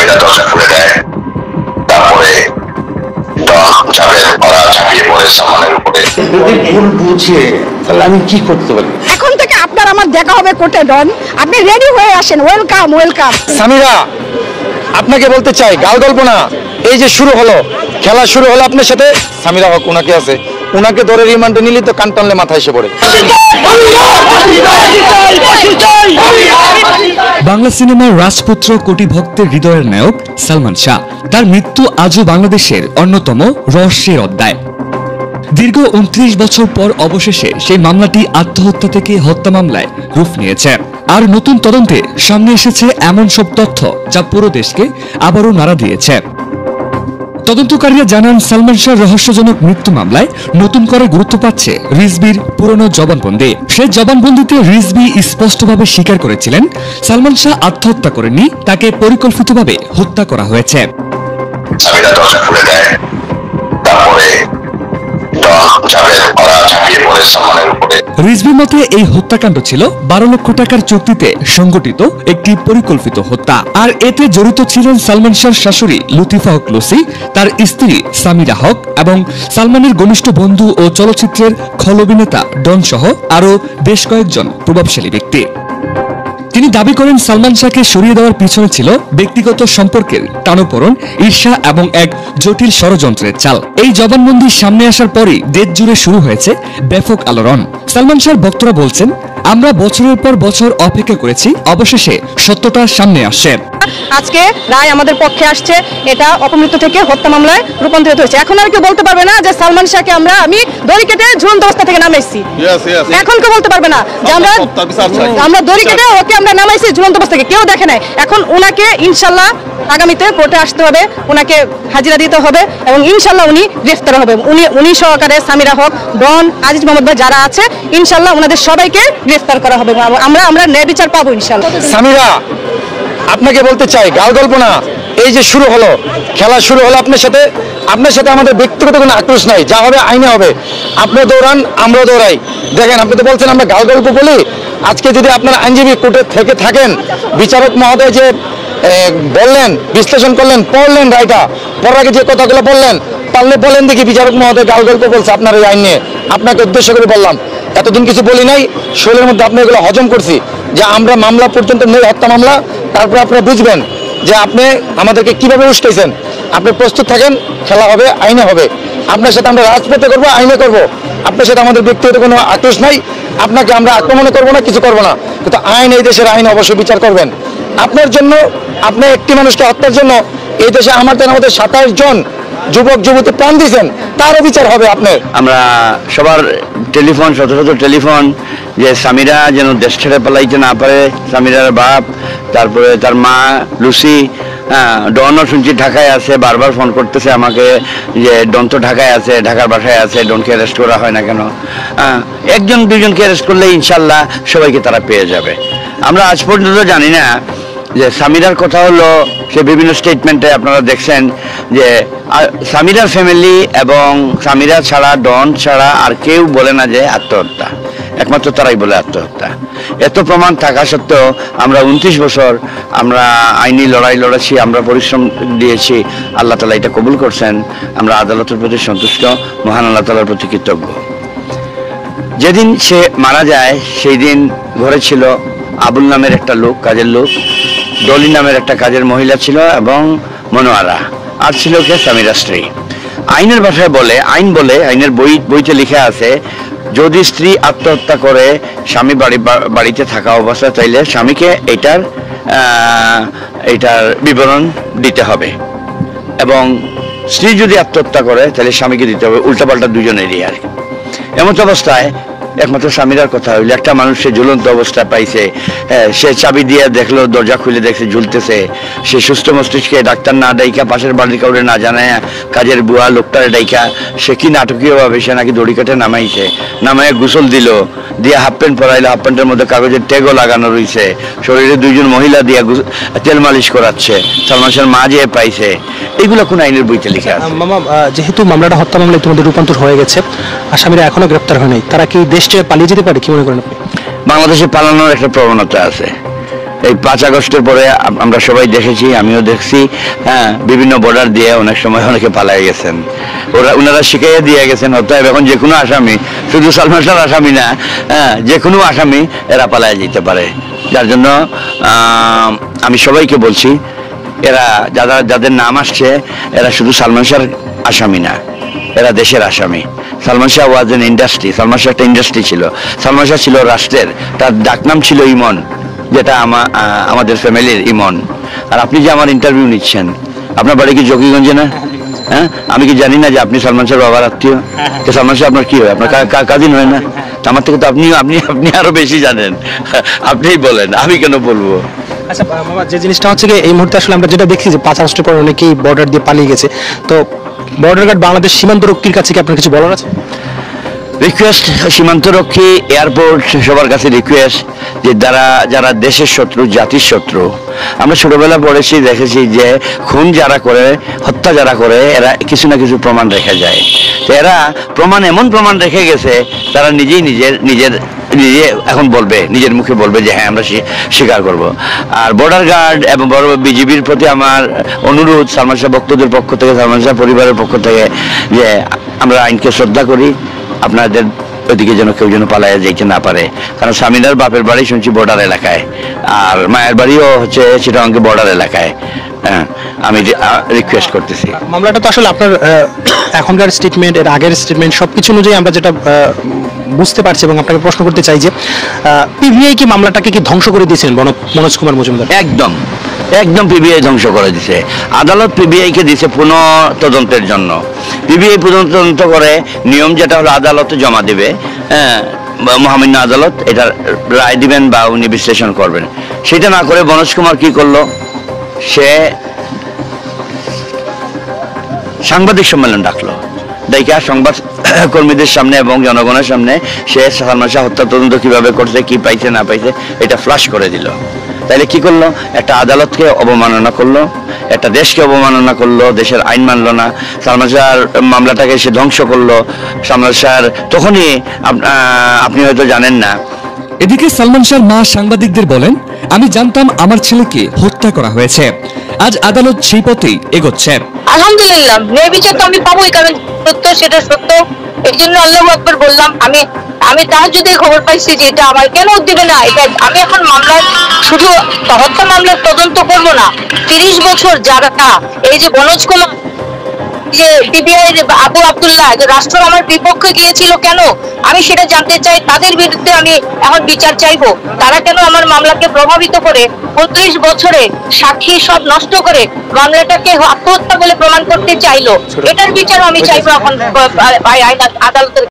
স্বামীরা দরজা খুলে দেয়, তারপরে ঝাঁপিয়ে পড়ে সালমানের উপরে। যদি ভুল বুঝে তাহলে আমি কি করতে পারি? এখন থেকে আপনার আমার দেখা হবে কোর্টে। ডন, আপনি রেডি হয়ে আসেন। Welcome welcome. সামিরা, আপনাকে বলতে চাই, গাল গল্প না, এই যে শুরু হলো, খেলা শুরু হলো আপনার সাথে। সামিরা হক ওনাকে আছে, ওনাকে ধরে রিমান্ডে নিলে তো কান টানলে মাথায় এসে পড়ে। বাংলা সিনেমার রাজপুত্র কোটি ভক্তের হৃদয়ের নায়ক সালমান শাহ, তার মৃত্যু আজও বাংলাদেশের অন্যতম রহস্যের অধ্যায়। দীর্ঘ 29 বছর পর অবশেষে সেই মামলাটি আত্মহত্যা থেকে হত্যা মামলায় রূপ নিয়েছে। আর নতুন তদন্তে সামনে এসেছে এমন সব তথ্য যা পুরো দেশকে আবারও নাড়া দিয়েছে। তদন্তকারীরা জানান, সালমান শাহর রহস্যজনক মৃত্যু মামলায় নতুন করে গুরুত্ব পাচ্ছে রিজভির পুরনো জবানবন্দি। সেই জবানবন্দিতে রিজভি স্পষ্টভাবে স্বীকার করেছিলেন সালমান শাহ আত্মহত্যা করেননি, তাকে পরিকল্পিতভাবে হত্যা করা হয়েছে। স্বামীরা দরজা খুলে দেয়, তারপরে ঝাঁপিয়ে পড়ে সালমানের উপরে। রিজভির মতে এই হত্যাকাণ্ড ছিল 12 লক্ষ টাকার চুক্তিতে সংগঠিত একটি পরিকল্পিত হত্যা। আর এতে জড়িত ছিলেন সালমান শাহর শাশুড়ি লতিফা হক লুসি, তার স্ত্রী সামিরা হক এবং সালমানের ঘনিষ্ঠ বন্ধু ও চলচ্চিত্রের খল অভিনেতা ডন সহ আরও বেশ কয়েকজন প্রভাবশালী ব্যক্তি। তিনি দাবি করেন, সালমান শাহকে সরিয়ে দেওয়ার পিছনে ছিল ব্যক্তিগত সম্পর্কের টানাপোড়েন, ঈর্ষা এবং এক জটিল ষড়যন্ত্রের চাল। এই জবানবন্দি সামনে আসার পরই দেশ জুড়ে শুরু হয়েছে ব্যাপক আলোড়ন। সালমান শাহর ভক্তরা বলছেন, আমরা বছরের পর বছর অপেক্ষা করেছি, অবশেষে সত্যটা সামনে আসছে। আজকে রায় আমাদের পক্ষে আসছে। এটা অপমৃত্যু থেকে হত্যা মামলায় রূপান্তরিত হয়েছে। এখন আর কেউ বলতে পারবে না যে সালমান শাহকে আমি দড়ি কেটে ঝুলন্ত অবস্থা থেকে নামাইছি। এখন কেউ বলতে পারবে না যে আমরা দড়ি কেটে ওকে আমরা নামাইছি ঝুলন্ত অবস্থা থেকে। কেউ দেখে নাই। এখন ওনাকে ইনশাল্লাহ আগামীতে কোর্টে আসতে হবে, ওনাকে হাজিরা দিতে হবে এবং ইনশাল্লাহ উনি গ্রেফতার হবে। উনি সহকারে সামিরা হক, ডন, আজিজ মোহাম্মদ ভাই যারা আছে, ইনশাল্লাহ ওনাদের সবাইকে গ্রেফতার করা হবে। আমরা ন্যায় বিচার পাবো ইনশাল্লাহ। সামিরা, আপনাকে বলতে চাই, গাল গল্প না, এই যে শুরু হলো, খেলা শুরু হলো আপনার সাথে। আপনার সাথে আমাদের ব্যক্তিগত কোনো আক্রোশ নাই, যা হবে আইনে হবে। আপনি দৌড়ান, আমরা দৌড়াই। দেখেন, আপনি তো বলছেন আমরা গাল গল্প বলি। আজকে যদি আপনার আইনজীবী কোর্টে থেকে থাকেন, বিচারক মহোদয় যে বললেন, বিশ্লেষণ করলেন, পড়লেন রায়টা, পড়ার আগে যে কথাগুলো বললেন, পারলে বলেন দেখি বিচারক মহোদয় গাল গল্প বলছে আপনার এই আইন নিয়ে। আপনাকে উদ্দেশ্য করে বললাম, এতদিন কিছু বলি নাই, শরীরের মধ্যে আপনি এগুলো হজম করছি যে আমরা মামলা পর্যন্ত নেই, হত্যা মামলা। তারপরে আপনারা বুঝবেন যে আপনি আমাদেরকে কিভাবে উস্কাইছেন। আপনি প্রস্তুত থাকেন, খেলা হবে, আইনে হবে। আপনার সাথে আমরা রাজপথে করবো, আইনে করবো। আপনার সাথে আমাদের ব্যক্তিগত কোনো আক্রোশ নাই। আপনাকে আমরা আক্রমণ করবো না, কিছু করবো না, কিন্তু আইন, এই দেশের আইন অবশ্যই বিচার করবেন। আপনার জন্য, আপনি একটি মানুষকে হত্যার জন্য এই দেশে আমাদের 27 জন যুবক যুবতী প্রাণ দিয়েছেন, তারও বিচার হবে আপনার। আমরা সবার টেলিফোন, শত শত টেলিফোন, যে সামিরা যেন দেশ ছেড়ে পালাইতে না পারে। সামিরার বাপ, তারপরে তার মা লুসি, ডনও শুনছি ঢাকায় আছে, বারবার ফোন করতেছে আমাকে যে ডন তো ঢাকায় আছে, ঢাকার বাসায় আছে, ডনকে অ্যারেস্ট করা হয় না কেন? একজন দুজনকে অ্যারেস্ট করলে ইনশাল্লাহ সবাইকে তারা পেয়ে যাবে। আমরা আজ পর্যন্ত জানি না যে সামিরার কথা হলো, সে বিভিন্ন স্টেটমেন্টে আপনারা দেখছেন যে সামিরার ফ্যামিলি এবং সামিরা ছাড়া, ডন ছাড়া আর কেউ বলে না যে আত্মহত্যা, একমাত্র তারাই বলে আত্মহত্যা। এত প্রমাণ থাকা সত্ত্বেও আমরা 29 বছর আমরা আইনি লড়াই লড়েছি, আমরা পরিশ্রম দিয়েছি, আল্লাহ তাআলা এটা কবুল করছেন। আমরা আদালতের প্রতি সন্তুষ্ট, মহান আল্লাহ তাআলার প্রতি কৃতজ্ঞ। যেদিন সে মারা যায় সেই দিন ঘরে ছিল আবুল নামের একটা লোক, কাজের লোক, ডলি নামের একটা কাজের মহিলা ছিল এবং মনোয়ারা, আর ছিল কে? সামিরা স্ত্রী। আইনের ভাষায় বলে, আইনের বইতে লেখা আছে, যদি স্ত্রী আত্মহত্যা করে স্বামী বাড়িতে থাকা অবস্থায়, তাইলে স্বামীকে এইটার বিবরণ দিতে হবে, এবং স্ত্রী যদি আত্মহত্যা করে তাহলে স্বামীকে দিতে হবে, উল্টাপাল্টা দুজনেরই। আর এমন অবস্থায় একমাত্র স্বামীরার কথা হইল, একটা মানুষ সে ঝুলন্ত অবস্থায় পাইছে, সে চাবি দিয়ে দেখলো, দরজা খুলে দেখছে ঝুলতেছে, সে সুস্থ মস্তিষ্কে ডাক্তার না ডাইকা, পাশের বাড়ির কাউরে না জানায়, কাজের বুয়া লোকটারে ডাইকা, সে কি নাটকীয়ভাবে সে নাকি দড়ি কাটে নামাইছে, নামাইয়া গোসল দিল, দিয়ে হাফ প্যান্ট পরাইলো, হাফ প্যান্টের মধ্যে কাগজের ট্যাগও লাগানো রয়েছে, শরীরে 2 জন মহিলা দিয়ে তেল মালিশ করাচ্ছে, সালমান শাহর মা যে পাইছে। এইগুলো কোন আইনের বইতে লেখা আছে? মামা, যেহেতু মামলাটা হত্যা মামলা ইতিমধ্যে রূপান্তর হয়ে গেছে, আসামিরা এখনো গ্রেপ্তার হয় নাই, তারা কি দেশ ছেড়ে পালিয়ে যেতে পারে, কি মনে করেন আপনি? বাংলাদেশে পালানোর একটা প্রবণতা আছে, এই 5 আগস্টের পরে আমরা সবাই দেখেছি, আমিও দেখছি, হ্যাঁ, বিভিন্ন বর্ডার দিয়ে অনেক সময় অনেকে পালাই গেছেন। ওনারা শিখাইয়া দিয়ে গেছেন অতএব এখন যে কোনো আসামি, শুধু সালমান শাহর আসামি না, হ্যাঁ, যে কোনো আসামি এরা পালাই যেতে পারে। যার জন্য আমি সবাইকে বলছি, এরা যাদের নাম আসছে এরা শুধু সালমান শাহর আসামি না, এরা দেশের আসামি। Salman Shah was an industry, Salman Shah একটা ইন্ডাস্ট্রি ছিল, সালমান শাহ ছিল রাষ্ট্রের, তার ডাকনাম ছিল ইমন, যেটা আমাদের ফ্যামিলির ইমন। আর আপনি যে আমার ইন্টারভিউ নিচ্ছেন, আপনার বাড়ি কি জকিগঞ্জে না? হ্যাঁ, আমি কি জানি না যে আপনি সালমান শাহর বাবার আত্মীয়? সালমান শাহ আপনার কি হয়? আপনার কাজিন হয় না? আমার থেকে তো আপনি আরো বেশি জানেন, আপনিই বলেন, আমি কেন বলবো? আচ্ছা বাবা, যে জিনিসটা হচ্ছে কি এই মুহূর্তে আসলে আমরা যেটা দেখছি যে 5 আগস্টের পর অনেকেই বর্ডার দিয়ে পালিয়ে গেছে, তো বর্ডার গার্ড বাংলাদেশ সীমান্তরক্ষীর কাছে কি আপনার কিছু বলার আছে? রিকোয়েস্ট, সীমান্তরক্ষী, এয়ারপোর্ট, সবার কাছে রিকোয়েস্ট যে যারা দেশের শত্রু, জাতির শত্রু, আমরা ছোটবেলা পড়েছি, দেখেছি যে খুন যারা করে, হত্যা যারা করে, এরা কিছু না কিছু প্রমাণ রেখে যায়। তো এরা এমন প্রমাণ রেখে গেছে, তারা নিজে এখন বলবে, নিজের মুখে বলবে যে হ্যাঁ আমরা স্বীকার করব। আর বর্ডার গার্ড এবং বিজিবির প্রতি আমার অনুরোধ, সালমান শাহ ভক্তদের পক্ষ থেকে, সালমান শাহ পরিবারের পক্ষ থেকে, যে আমরা আইনকে শ্রদ্ধা করি, আপনাদের ওইদিকে যেন কেউ যেন পালাইয়া যেতে না পারে। কারণ সামিনার বাপের বাড়ি শুনছি বর্ডার এলাকায়, আর মায়ের বাড়িও হচ্ছে চিটাগাং বর্ডার এলাকায়। হ্যাঁ, আমি রিকোয়েস্ট করতেছি। মামলাটা তো আসলে আপনার এখনকার স্টেটমেন্ট, এর আগের স্টেটমেন্ট সবকিছু অনুযায়ী আমরা যেটা বুঝতে পারছি, এবং আপনাকে প্রশ্ন করতে চাই যে পিবিআই কি মামলাটাকে কি ধ্বংস করে দিয়েছিলেন মনোজ কুমার মজুমদার? একদম পিবিআই ধ্বংস করে দিছে। আদালত পিবিআই কে দিছে পুনঃ তদন্তের জন্য। পিবিআই তদন্ত করে নিয়ম যেটা হলো আদালতে জমা দেবে, মহামান্য আদালত এটা রায় দিবেন বা উনি বিশ্লেষণ করবেন। সেটা না করে মনোজ কুমার কি করলো, সে সাংবাদিক সম্মেলন ডাকলো, ডাইকা সংবাদ কর্মীদের সামনে এবং জনগণের সামনে সে সালমান শাহ হত্যা তদন্ত কিভাবে করছে, কি পাইছে না পাইছে এটা ফ্লাশ করে দিল। তাইলে কি করলো? একটা আদালতকে অবমাননা করলো, একটা দেশকে অবমাননা করলো, দেশের আইন মানলো না, সালমান শাহর মামলাটাকে সে ধ্বংস করলো। সালমান শাহর তখনই, আপনি হয়তো জানেন না, এদিকে সালমান শাহর মা সাংবাদিকদের বলেন, আমি জানতাম আমার ছেলেকে হত্যা করা হয়েছে। আজ আদালত সেই পথেই এগোচ্ছে। আলহামদুলিল্লাহ, ন্যায় বিচার তো আমি পাবোই, কারণ সত্য সেটা সত্য। এই জন্য আল্লাহু আকবার বললাম। আমি তাহাজ্জুদে খবর পাইছি যে এটা আমার কেন দিবে না, এটা আমি এখন মামলার শুধু হত্যা মামলার তদন্ত করব না, 30 বছর যারা এই যে মনোজ কুমার, যে পিবিআই আবু আব্দুল্লাহ, যে রাষ্ট্র আমার বিপক্ষে গিয়েছিল কেন, আমি সেটা জানতে চাই। তাদের বিরুদ্ধে আমি এখন বিচার চাইবো। তারা কেন আমার মামলাকে প্রভাবিত করে 35 বছরে সাক্ষী সব নষ্ট করে মামলাটাকে আত্মহত্যা বলে প্রমাণ করতে চাইলো, এটার বিচার আমি চাইবো এখন আদালতের